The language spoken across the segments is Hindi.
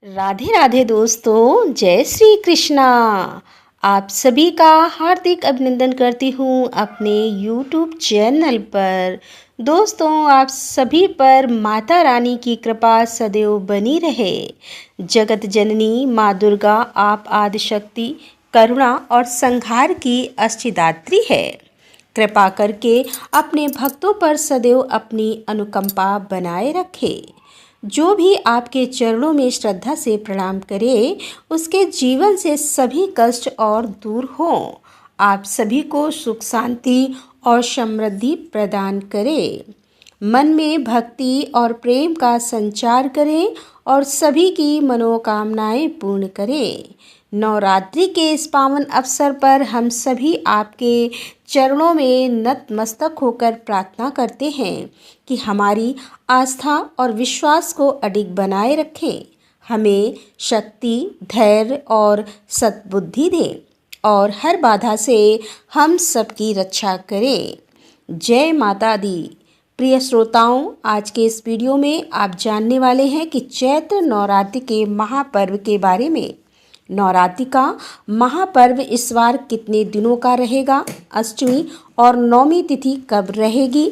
राधे राधे दोस्तों, जय श्री कृष्णा। आप सभी का हार्दिक अभिनंदन करती हूँ अपने YouTube चैनल पर। दोस्तों, आप सभी पर माता रानी की कृपा सदैव बनी रहे। जगत जननी माँ दुर्गा आप आदिशक्ति, करुणा और संहार की अष्टदात्री है। कृपा करके अपने भक्तों पर सदैव अपनी अनुकंपा बनाए रखे। जो भी आपके चरणों में श्रद्धा से प्रणाम करे, उसके जीवन से सभी कष्ट और दूर हों। आप सभी को सुख शांति और समृद्धि प्रदान करे। मन में भक्ति और प्रेम का संचार करें और सभी की मनोकामनाएं पूर्ण करें। नवरात्रि के इस पावन अवसर पर हम सभी आपके चरणों में नतमस्तक होकर प्रार्थना करते हैं कि हमारी आस्था और विश्वास को अडिग बनाए रखें, हमें शक्ति, धैर्य और सद्बुद्धि दें और हर बाधा से हम सबकी रक्षा करें। जय माता दी। प्रिय श्रोताओं, आज के इस वीडियो में आप जानने वाले हैं कि चैत्र नवरात्रि के महापर्व के बारे में। नवरात्रि का महापर्व इस बार कितने दिनों का रहेगा, अष्टमी और नवमी तिथि कब रहेगी,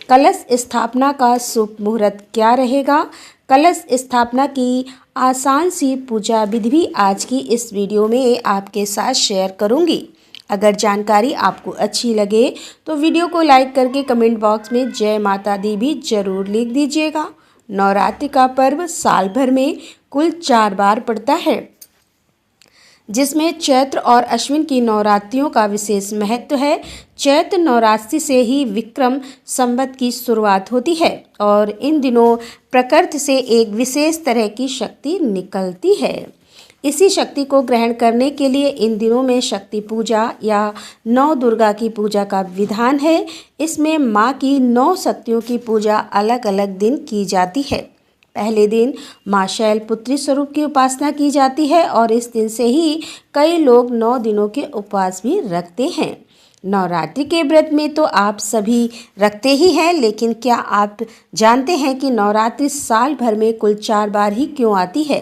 कलश स्थापना का शुभ मुहूर्त क्या रहेगा, कलश स्थापना की आसान सी पूजा विधि भी आज की इस वीडियो में आपके साथ शेयर करूंगी। अगर जानकारी आपको अच्छी लगे तो वीडियो को लाइक करके कमेंट बॉक्स में जय माता दी भी जरूर लिख दीजिएगा। नवरात्रि का पर्व साल भर में कुल 4 बार पड़ता है, जिसमें चैत्र और अश्विन की नवरात्रियों का विशेष महत्व है। चैत्र नवरात्रि से ही विक्रम संवत की शुरुआत होती है और इन दिनों प्रकृति से एक विशेष तरह की शक्ति निकलती है। इसी शक्ति को ग्रहण करने के लिए इन दिनों में शक्ति पूजा या नौ दुर्गा की पूजा का विधान है। इसमें माँ की 9 शक्तियों की पूजा अलग अलग दिन की जाती है। पहले दिन माँ शैलपुत्री स्वरूप की उपासना की जाती है और इस दिन से ही कई लोग 9 दिनों के उपवास भी रखते हैं। नवरात्रि के व्रत में तो आप सभी रखते ही हैं, लेकिन क्या आप जानते हैं कि नवरात्रि साल भर में कुल 4 बार ही क्यों आती है,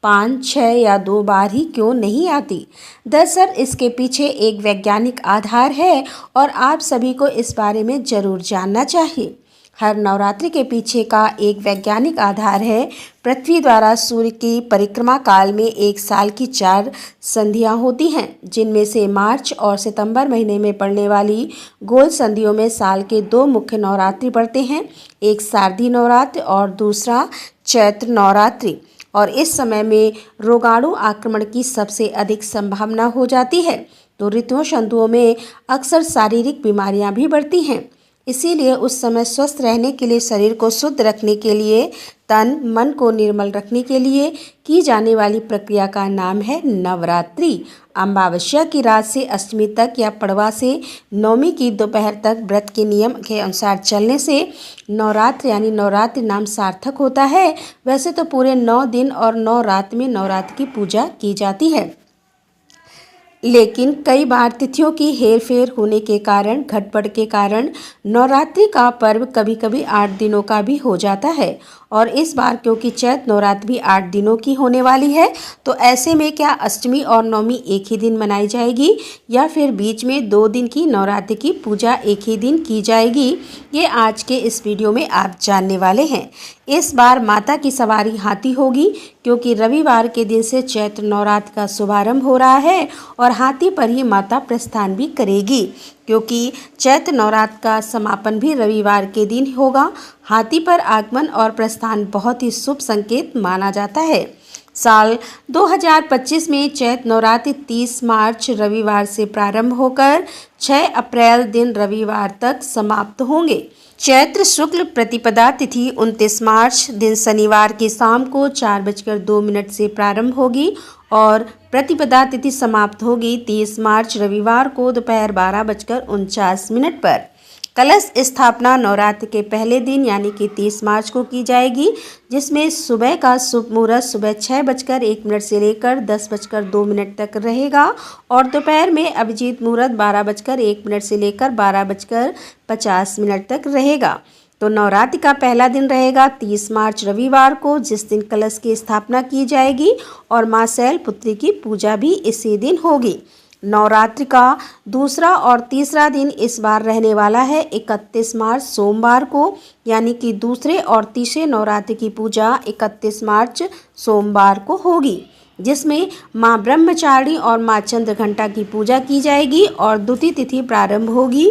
5, 6 या 2 बार ही क्यों नहीं आती? दरअसल इसके पीछे एक वैज्ञानिक आधार है और आप सभी को इस बारे में जरूर जानना चाहिए। हर नवरात्रि के पीछे का एक वैज्ञानिक आधार है। पृथ्वी द्वारा सूर्य की परिक्रमा काल में एक साल की 4 संधियां होती हैं, जिनमें से मार्च और सितंबर महीने में पड़ने वाली गोल संधियों में साल के 2 मुख्य नवरात्रि पड़ते हैं, एक शारदीय नवरात्रि और दूसरा चैत्र नवरात्रि। और इस समय में रोगाणु आक्रमण की सबसे अधिक संभावना हो जाती है, तो ऋतुओं संधियों में अक्सर शारीरिक बीमारियां भी बढ़ती हैं। इसीलिए उस समय स्वस्थ रहने के लिए, शरीर को शुद्ध रखने के लिए, तन मन को निर्मल रखने के लिए की जाने वाली प्रक्रिया का नाम है नवरात्रि। अमावस्या की रात से अष्टमी तक या पड़वा से नवमी की दोपहर तक व्रत के नियम के अनुसार चलने से नवरात्र यानी नवरात्रि नाम सार्थक होता है। वैसे तो पूरे 9 दिन और 9 रात में नवरात्रि की पूजा की जाती है, लेकिन कई बार तिथियों की हेरफेर होने के कारण, घटपट के कारण नवरात्रि का पर्व कभी कभी 8 दिनों का भी हो जाता है। और इस बार क्योंकि चैत्र नवरात्रि भी 8 दिनों की होने वाली है, तो ऐसे में क्या अष्टमी और नवमी एक ही दिन मनाई जाएगी या फिर बीच में 2 दिन की नवरात्रि की पूजा एक ही दिन की जाएगी, ये आज के इस वीडियो में आप जानने वाले हैं। इस बार माता की सवारी हाथी होगी, क्योंकि रविवार के दिन से चैत्र नवरात्रि का शुभारंभ हो रहा है और हाथी पर ही माता प्रस्थान भी करेगी, क्योंकि चैत्र नवरात्र का समापन भी रविवार के दिन होगा। हाथी पर आगमन और प्रस्थान बहुत ही शुभ संकेत माना जाता है। साल 2025 में चैत्र नवरात्रि 30 मार्च रविवार से प्रारंभ होकर 6 अप्रैल दिन रविवार तक समाप्त होंगे। चैत्र शुक्ल प्रतिपदा तिथि 29 मार्च दिन शनिवार की शाम को 4:02 से प्रारंभ होगी और प्रतिपदा तिथि समाप्त होगी 30 मार्च रविवार को दोपहर 12:49 पर। कलश स्थापना नवरात्र के पहले दिन यानी कि 30 मार्च को की जाएगी, जिसमें सुबह का शुभ मुहूर्त सुबह 6:01 से लेकर 10:02 तक रहेगा और दोपहर में अभिजीत मुहूर्त 12:01 से लेकर 12:50 तक रहेगा। तो नवरात्रि का पहला दिन रहेगा 30 मार्च रविवार को, जिस दिन कलश की स्थापना की जाएगी और मां शैलपुत्री की पूजा भी इसी दिन होगी। नवरात्रि का दूसरा और तीसरा दिन इस बार रहने वाला है 31 मार्च सोमवार को, यानी कि दूसरे और तीसरे नवरात्रि की पूजा 31 मार्च सोमवार को होगी, जिसमें मां ब्रह्मचारिणी और मां चंद्रघंटा की पूजा की जाएगी और द्वितीय तिथि प्रारंभ होगी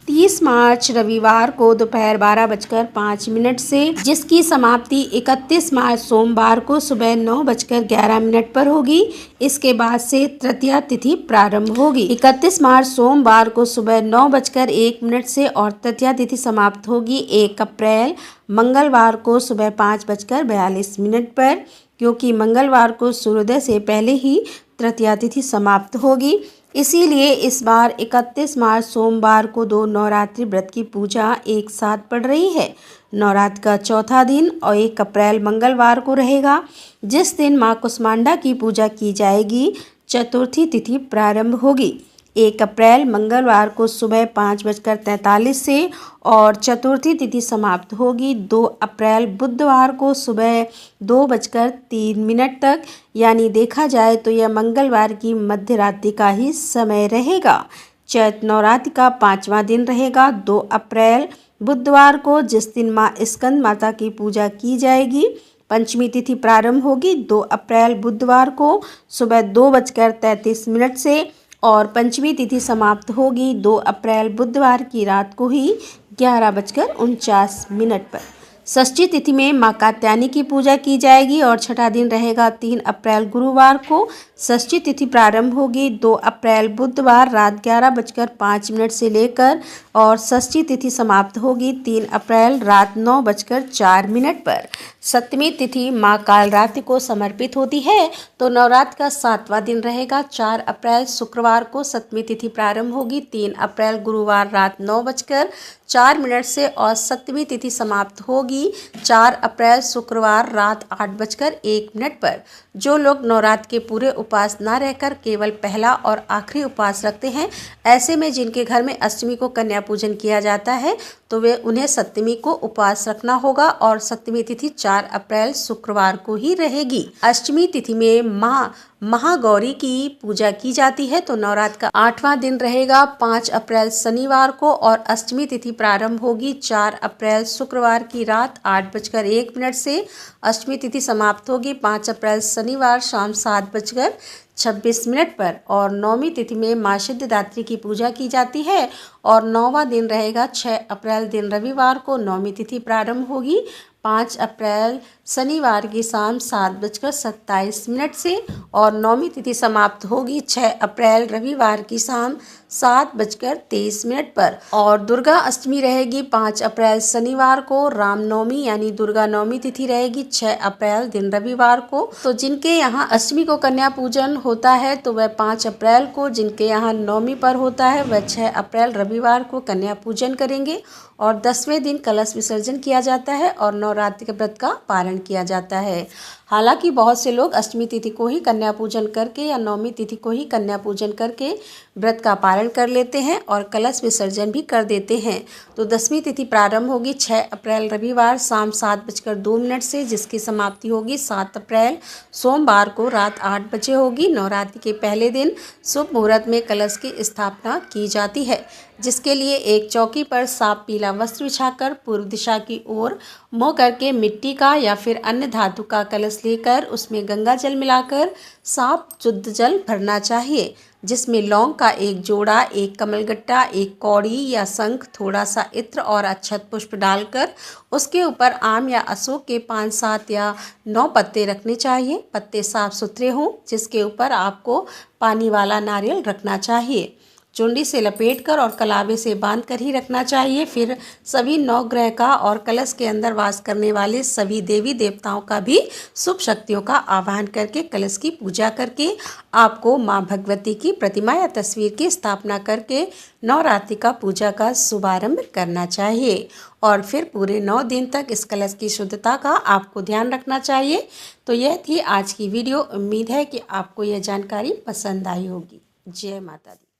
30 मार्च रविवार को दोपहर 12:05 से, जिसकी समाप्ति 31 मार्च सोमवार को सुबह 9:11 पर होगी। इसके बाद से तृतीया तिथि प्रारंभ होगी 31 मार्च सोमवार को सुबह 9:01 से और तृतीया तिथि समाप्त होगी 1 अप्रैल मंगलवार को सुबह 5:42 पर, क्योंकि मंगलवार को सूर्योदय से पहले ही तृतीया तिथि समाप्त होगी। इसीलिए इस बार 31 मार्च सोमवार को 2 नवरात्रि व्रत की पूजा एक साथ पड़ रही है। नवरात्र का चौथा दिन और 1 अप्रैल मंगलवार को रहेगा, जिस दिन मां कुष्मांडा की पूजा की जाएगी। चतुर्थी तिथि प्रारंभ होगी 1 अप्रैल मंगलवार को सुबह 5:43 से और चतुर्थी तिथि समाप्त होगी 2 अप्रैल बुधवार को सुबह 2:03 तक, यानी देखा जाए तो यह मंगलवार की मध्य रात्रि का ही समय रहेगा। चैत्र नवरात्रि का 5वां दिन रहेगा 2 अप्रैल बुधवार को, जिस दिन मां स्कंद माता की पूजा की जाएगी। पंचमी तिथि प्रारंभ होगी 2 अप्रैल बुधवार को सुबह 2:33 से और पंचमी तिथि समाप्त होगी 2 अप्रैल बुधवार की रात को ही 11:49 पर। षष्ठी तिथि में मां कात्यायनी की पूजा की जाएगी और छठा दिन रहेगा 3 अप्रैल गुरुवार को। षष्ठी तिथि प्रारंभ होगी 2 अप्रैल बुधवार रात 11:05 से लेकर और षष्ठी तिथि समाप्त होगी 3 अप्रैल रात 9:04 पर। सप्तमी तिथि मां कालरात्रि को समर्पित होती है। तो नवरात्र का 7वां दिन रहेगा 4 अप्रैल शुक्रवार को। सप्तमी तिथि प्रारंभ होगी 3 अप्रैल गुरुवार रात 9:04 से और सप्तमी तिथि समाप्त होगी 4 अप्रैल शुक्रवार रात 8:01 पर। जो लोग नवरात्र के पूरे उपवास ना रहकर केवल पहला और आखिरी उपवास रखते हैं, ऐसे में जिनके घर में अष्टमी को कन्या पूजन किया जाता है, तो वे उन्हें सप्तमी को उपवास रखना होगा और सप्तमी तिथि 4 अप्रैल शुक्रवार को ही रहेगी। अष्टमी तिथि में मां महागौरी की पूजा की जाती है। तो नवरात्र का 8वां दिन रहेगा 5 अप्रैल शनिवार को और अष्टमी तिथि प्रारंभ होगी 4 अप्रैल शुक्रवार की रात 8:01 से। अष्टमी तिथि समाप्त होगी 5 अप्रैल शनिवार शाम 7:26 पर और नौमी तिथि में मां सिद्धिदात्री की पूजा की जाती है और 9वां दिन रहेगा 6 अप्रैल दिन रविवार को। नौमी तिथि प्रारंभ होगी 5 अप्रैल शनिवार की शाम 7:27 से और नौमी तिथि समाप्त होगी 6 अप्रैल रविवार की शाम 7:23 पर। और दुर्गा अष्टमी रहेगी 5 अप्रैल शनिवार को। रामनवमी यानी दुर्गा नवमी तिथि रहेगी 6 अप्रैल दिन रविवार को। तो जिनके यहाँ अष्टमी को कन्या पूजन होता है तो वह 5 अप्रैल को, जिनके यहाँ नवमी पर होता है वह 6 अप्रैल रविवार को कन्या पूजन करेंगे और 10वें दिन कलश विसर्जन किया जाता है और नवरात्रि के व्रत का पारण किया जाता है। हालांकि बहुत से लोग अष्टमी तिथि को ही कन्या पूजन करके या नवमी तिथि को ही कन्या पूजन करके व्रत का पारण कर लेते हैं और कलश विसर्जन भी कर देते हैं। तो 10वीं तिथि प्रारंभ होगी 6 अप्रैल रविवार शाम 7:02 से, जिसकी समाप्ति होगी 7 अप्रैल सोमवार को रात 8 बजे होगी। नवरात्रि के पहले दिन शुभ मुहूर्त में कलश की स्थापना की जाती है, जिसके लिए एक चौकी पर साफ पीला वस्त्र बिछाकर पूर्व दिशा की ओर मुँह करके मिट्टी का या फिर अन्य धातु का कलश लेकर उसमें गंगा जल मिलाकर साफ शुद्ध जल भरना चाहिए, जिसमें लौंग का एक जोड़ा, एक कमलगट्टा, एक कौड़ी या शंख, थोड़ा सा इत्र और अक्षत पुष्प डालकर उसके ऊपर आम या अशोक के 5, 7 या 9 पत्ते रखने चाहिए। पत्ते साफ सुथरे हों, जिसके ऊपर आपको पानी वाला नारियल रखना चाहिए। चुंडी से लपेटकर और कलावे से बांधकर ही रखना चाहिए। फिर सभी 9 ग्रह का और कलश के अंदर वास करने वाले सभी देवी देवताओं का भी शुभ शक्तियों का आह्वान करके कलश की पूजा करके आपको माँ भगवती की प्रतिमा या तस्वीर की स्थापना करके नवरात्रि का पूजा का शुभारंभ करना चाहिए और फिर पूरे 9 दिन तक इस कलश की शुद्धता का आपको ध्यान रखना चाहिए। तो यह थी आज की वीडियो। उम्मीद है कि आपको यह जानकारी पसंद आई होगी। जय माता दी।